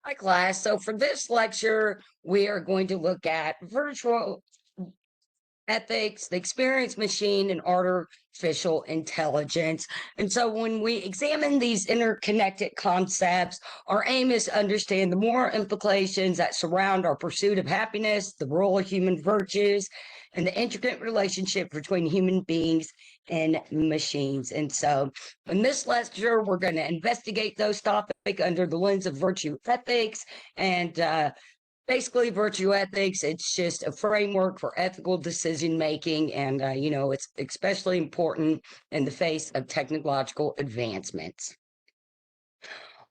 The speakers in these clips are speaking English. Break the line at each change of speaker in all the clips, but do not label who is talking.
Hi, class. So for this lecture, we are going to look at virtual ethics, the experience machine, and artificial intelligence. And so when we examine these interconnected concepts, our aim is to understand the moral implications that surround our pursuit of happiness, the role of human virtues, and the intricate relationship between human beings and machines. And so in this lecture, we're going to investigate those topics under the lens of virtue ethics and basically virtue ethics. It's just a framework for ethical decision making, and it's especially important in the face of technological advancements.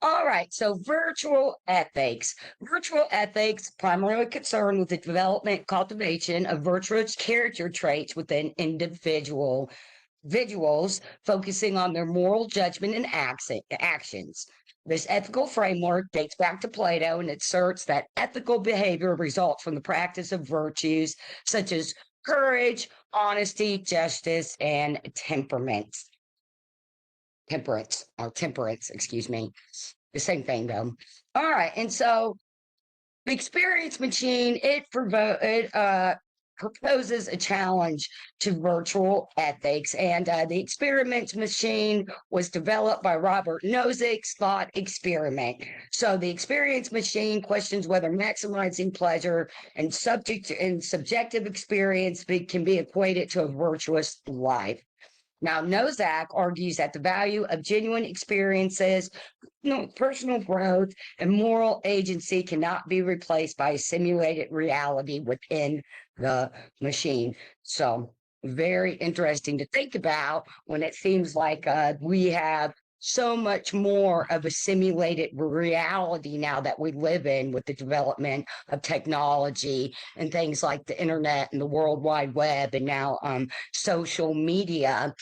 All right, so virtual ethics. Virtual ethics primarily concerned with the development, cultivation of virtuous character traits within individuals, focusing on their moral judgment and actions. This ethical framework dates back to Plato and asserts that ethical behavior results from the practice of virtues such as courage, honesty, justice, and temperance, excuse me. The same thing though. All right, and so the experience machine, it proposes a challenge to virtual ethics, and the experiment machine was developed by Robert Nozick's thought experiment. So the experience machine questions whether maximizing pleasure and subjective experience can be equated to a virtuous life. Now, Nozak argues that the value of genuine experiences, personal growth, and moral agency cannot be replaced by a simulated reality within the machine. So, very interesting to think about when it seems like we have so much more of a simulated reality now that we live in with the development of technology and things like the internet and the World Wide Web and now social media.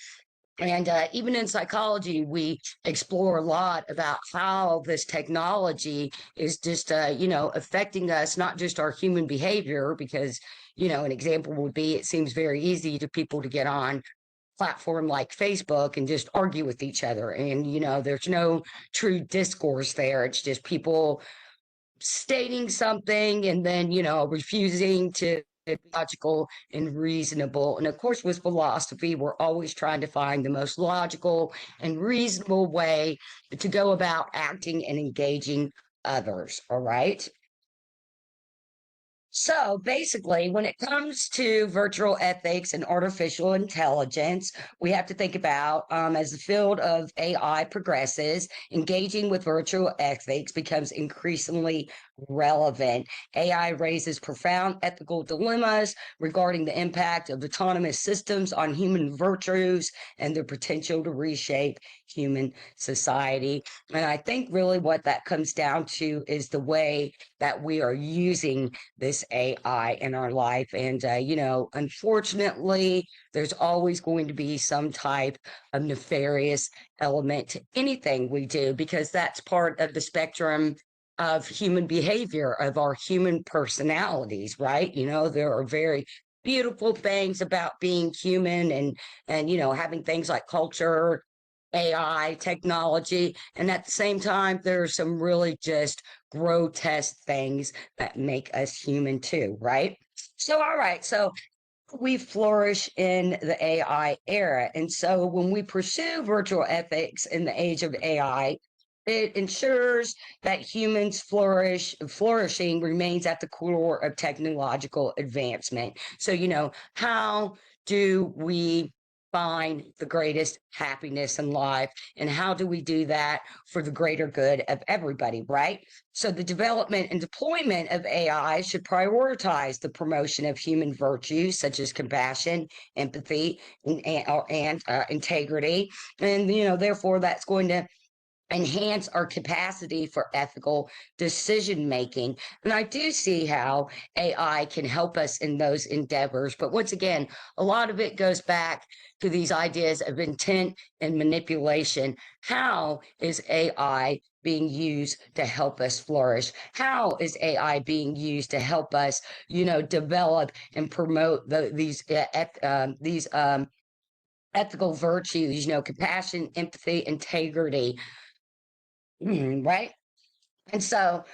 And even in psychology, we explore a lot about how this technology is just, affecting us, not just our human behavior, because, an example would be it seems very easy to people to get on platform like Facebook and just argue with each other. And, there's no true discourse there. It's just people stating something and then, refusing to be logical and reasonable. And of course, with philosophy, we're always trying to find the most logical and reasonable way to go about acting and engaging others. All right. So basically, when it comes to virtual ethics and artificial intelligence, we have to think about as the field of AI progresses, engaging with virtual ethics becomes increasingly relevant. AI raises profound ethical dilemmas regarding the impact of autonomous systems on human virtues and their potential to reshape human society. And I think really what that comes down to is the way that we are using this AI in our life. And, unfortunately, there's always going to be some type of nefarious element to anything we do because that's part of the spectrum of human behavior, of our human personalities, right? There are very beautiful things about being human and having things like culture, AI, technology, and at the same time, there are some really just grotesque things that make us human too, right? So, all right, so we flourish in the AI era. And so when we pursue virtual ethics in the age of AI, it ensures that humans flourishing remains at the core of technological advancement. So, how do we find the greatest happiness in life? And how do we do that for the greater good of everybody, right? So the development and deployment of AI should prioritize the promotion of human virtues such as compassion, empathy, and integrity. And, therefore, that's going to enhance our capacity for ethical decision making. And I do see how AI can help us in those endeavors. But once again, a lot of it goes back to these ideas of intent and manipulation. How is AI being used to help us flourish? How is AI being used to help us, develop and promote these ethical virtues, compassion, empathy, integrity, right? And so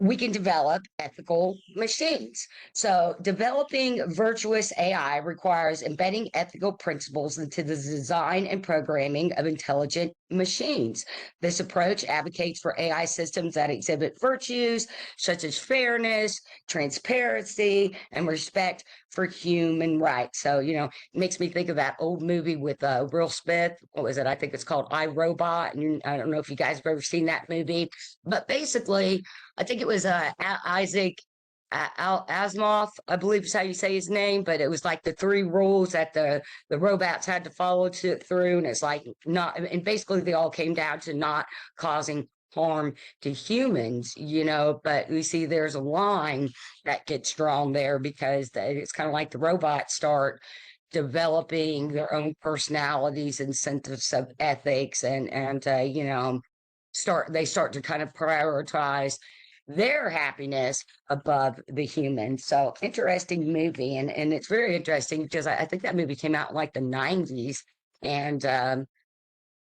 we can develop ethical machines. So, developing virtuous AI requires embedding ethical principles into the design and programming of intelligent machines. This approach advocates for AI systems that exhibit virtues such as fairness, transparency, and respect for human rights. So, it makes me think of that old movie with Will Smith. What was it? I think it's called I, Robot. And I don't know if you guys have ever seen that movie, but basically, I think it was Isaac Asimov, I believe is how you say his name, but it was like the three rules that the robots had to follow through, and it's like not, and basically they all came down to not causing harm to humans, but we see there's a line that gets drawn there because it's kind of like the robots start developing their own personalities and sense of ethics and start to kind of prioritize their happiness above the human. So interesting movie, and it's very interesting because I think that movie came out in like the 90s, and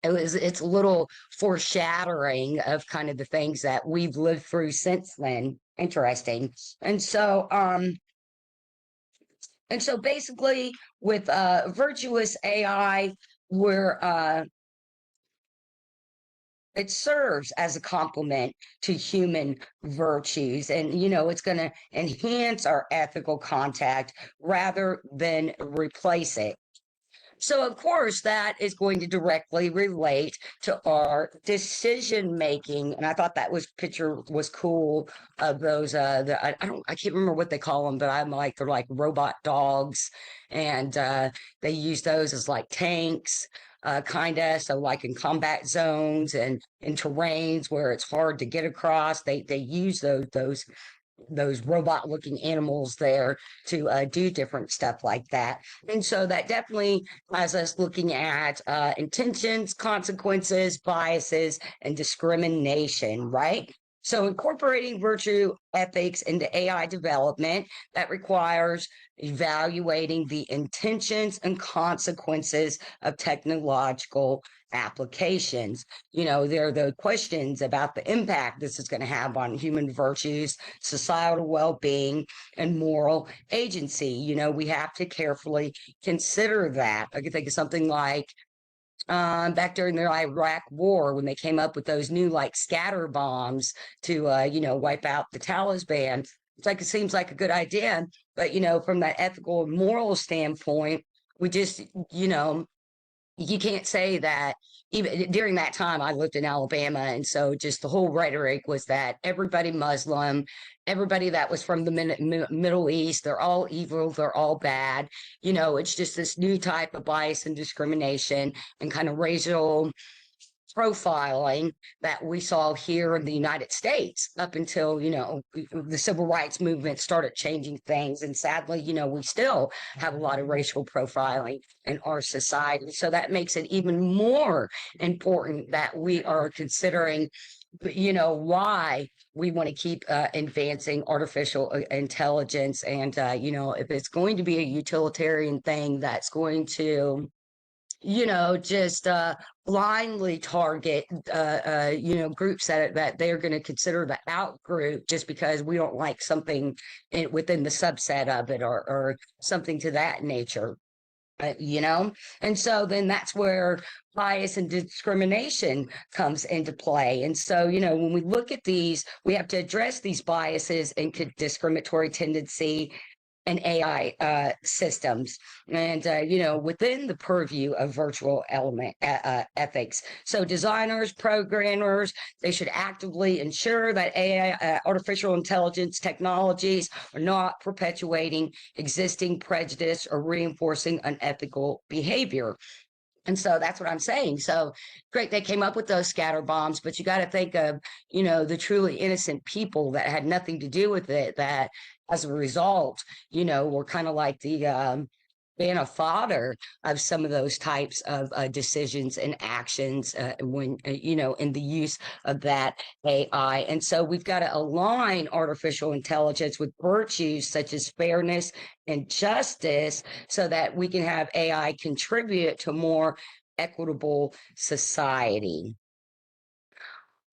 it's a little foreshadowing of kind of the things that we've lived through since then. Interesting. And so basically with virtuous AI, we're it serves as a complement to human virtues, and it's going to enhance our ethical contact rather than replace it. So of course that is going to directly relate to our decision making, and I thought that was picture was cool of those I can't remember what they call them, but I'm like they're like robot dogs, and they use those as like tanks, kind of, so like in combat zones and in terrains where it's hard to get across, they use those robot looking animals there to do different stuff like that. And so that definitely has us looking at intentions, consequences, biases, and discrimination, right? So incorporating virtue ethics into AI development, that requires evaluating the intentions and consequences of technological applications. There are the questions about the impact this is going to have on human virtues, societal well-being, and moral agency. We have to carefully consider that. I can think of something like back during the Iraq War when they came up with those new like scatter bombs to wipe out the Taliban. It's like it seems like a good idea, but from that ethical and moral standpoint, we just you can't say that. Even during that time I lived in Alabama, and so just the whole rhetoric was that everybody Muslim, everybody that was from the Middle East, they're all evil, they're all bad. It's just this new type of bias and discrimination and kind of racial profiling that we saw here in the United States up until, the civil rights movement started changing things. And sadly, we still have a lot of racial profiling in our society. So that makes it even more important that we are considering, why we want to keep advancing artificial intelligence. And, if it's going to be a utilitarian thing that's going to just blindly target, groups that they're going to consider the out group just because we don't like something within the subset of it or something to that nature. And so then that's where bias and discrimination comes into play. And so, when we look at these, we have to address these biases and discriminatory tendency and AI systems, and within the purview of virtual element ethics. So designers, programmers, they should actively ensure that AI, artificial intelligence technologies, are not perpetuating existing prejudice or reinforcing unethical behavior. And so that's what I'm saying. So great, they came up with those scatter bombs, but you got to think of, the truly innocent people that had nothing to do with it, that as a result, were kind of like the being a father of some of those types of decisions and actions when, in the use of that AI. And so we've got to align artificial intelligence with virtues such as fairness and justice so that we can have AI contribute to more equitable society.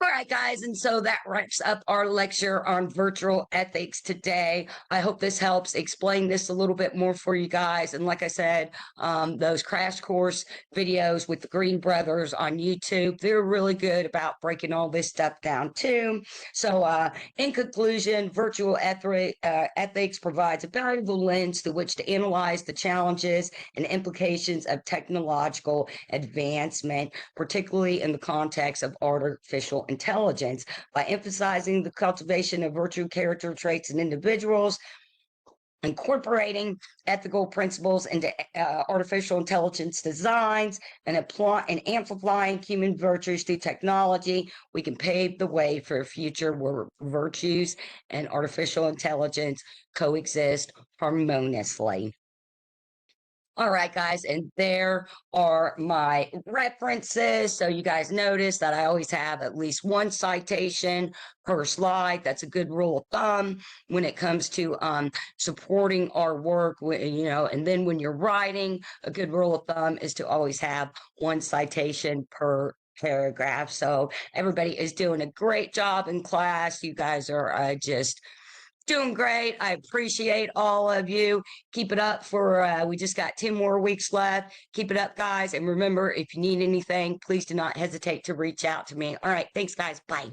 All right, guys. And so that wraps up our lecture on virtual ethics today. I hope this helps explain this a little bit more for you guys. And like I said, those crash course videos with the Green Brothers on YouTube, they're really good about breaking all this stuff down too. So in conclusion, virtual ethics provides a valuable lens through which to analyze the challenges and implications of technological advancement, particularly in the context of artificial intelligence. By emphasizing the cultivation of virtue character traits in individuals, incorporating ethical principles into artificial intelligence designs, and amplifying human virtues through technology, we can pave the way for a future where virtues and artificial intelligence coexist harmoniously. All right, guys, and there are my references. So you guys notice that I always have at least one citation per slide. That's a good rule of thumb when it comes to supporting our work. And then when you're writing, a good rule of thumb is to always have one citation per paragraph. So everybody is doing a great job in class. You guys are just doing great. I appreciate all of you. Keep it up we just got 10 more weeks left. Keep it up, guys. And remember, if you need anything, please do not hesitate to reach out to me. All right. Thanks, guys. Bye.